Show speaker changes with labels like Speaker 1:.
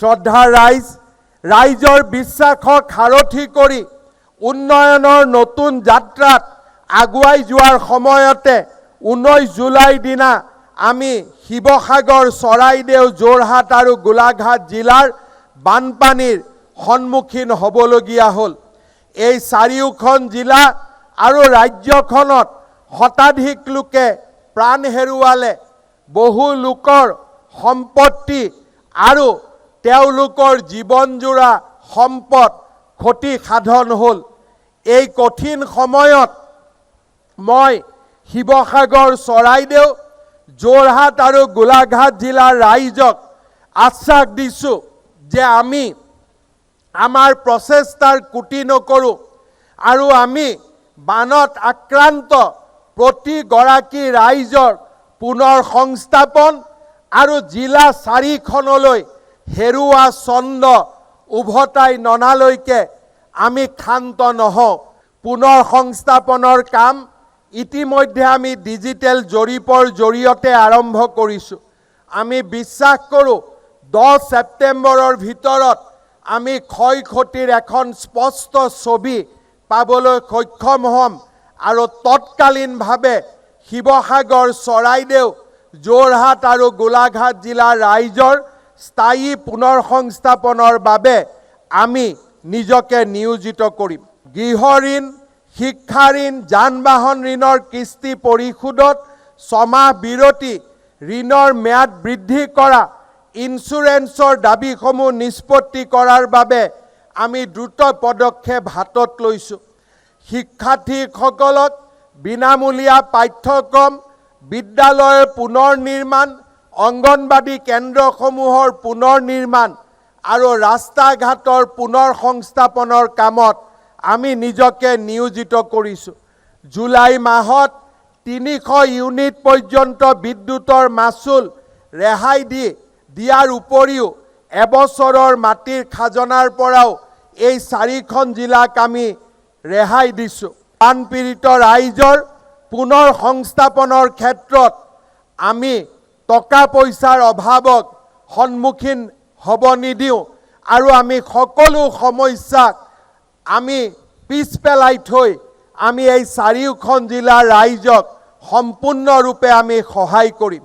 Speaker 1: শ্ৰদ্ধা ৰাইজৰ বিশ্বাসক সাৰথি কৰি উন্নয়নৰ নতুন যাত্ৰাত আগুৱাই যোৱাৰ সময়তে 19 জুলাইৰ দিনা আমি শিৱসাগৰ, চৰাইদেউ, যোৰহাট আৰু গোলাঘাট জিলাৰ বানপানীৰ সন্মুখীন হ'বলগীয়া হ'ল। এই চাৰিওখন জিলা আৰু ৰাজ্যখনত শতাধিক লোকে প্ৰাণ হেৰুৱালে, বহু লোকৰ সম্পত্তি আৰু তেওঁলোকৰ জীৱনজোৰা সম্পদ ক্ষতি সাধন হ'ল। এই কঠিন সময়ত মই শিৱসাগৰ, চৰাইদেউ, যোৰহাট আৰু গোলাঘাট জিলাৰ ৰাইজক আশ্বাস দিছোঁ যে আমি আমাৰ প্ৰচেষ্টাৰ কুটি নকৰোঁ আৰু আমি বানত আক্ৰান্ত প্ৰতিগৰাকী ৰাইজৰ পুনৰ সংস্থাপন আৰু জিলা 4খনলৈ হেৰুৱা ছন্দ উভতাই ননালৈকে আমি ক্ষান্ত নহওঁ। পুনৰ সংস্থাপনৰ কাম ইতিমধ্যে আমি ডিজিটেল জৰীপৰ জৰিয়তে আৰম্ভ কৰিছোঁ। আমি বিশ্বাস কৰোঁ 10 ছেপ্টেম্বৰৰ ভিতৰত আমি ক্ষয় ক্ষতিৰ এখন স্পষ্ট ছবি পাবলৈ সক্ষম হ'ম আৰু তৎকালীনভাৱে শিৱসাগৰ, চৰাইদেউ, যোৰহাট আৰু গোলাঘাট জিলাৰ ৰাইজৰ স্থায়ী পুনৰ সংস্থাপনৰ বাবে আমি নিজকে নিয়োজিত কৰিম। গৃহ ঋণ, শিক্ষা ঋণ, যান বাহন ঋণৰ কিস্তি পৰিশোধত 6 মাহ বিৰতি, ঋণৰ ম্যাদ বৃদ্ধি কৰা, ইন্সুৰেন্সৰ দাবীসমূহ নিষ্পত্তি কৰাৰ বাবে আমি দ্ৰুত পদক্ষেপ হাতত লৈছোঁ। শিক্ষাৰ্থীসকলক বিনামূলীয়া পাঠ্যক্ৰম, বিদ্যালয়ৰ পুনৰ নিৰ্মাণ, অংগনবাড়ী কেন্দ্ৰসমূহৰ পুনৰ নিৰ্মাণ আৰু ৰাস্তা ঘাটৰ পুনৰ সংস্থাপনৰ কামত আমি নিজকে নিয়োজিত কৰিছোঁ। জুলাই মাহত 300 ইউনিট পৰ্যন্ত বিদ্যুতৰ মাচুল ৰেহাই দিয়াৰ উপৰিও এবছৰৰ মাটিৰ খাজনাৰ পৰাও এই 4খন জিলাক আমি ৰেহাই দিছোঁ। বানপীড়িত ৰাইজৰ পুনৰ সংস্থাপনৰ ক্ষেত্ৰত আমি টকা পইচাৰ অভাৱক সন্মুখীন হ'ব নিদিওঁ আৰু আমি সকলো সমস্যাক আমি পিছ পেলাই থৈ আমি এই 4খন জিলাৰ ৰাইজক সম্পূৰ্ণৰূপে আমি সহায় কৰিম।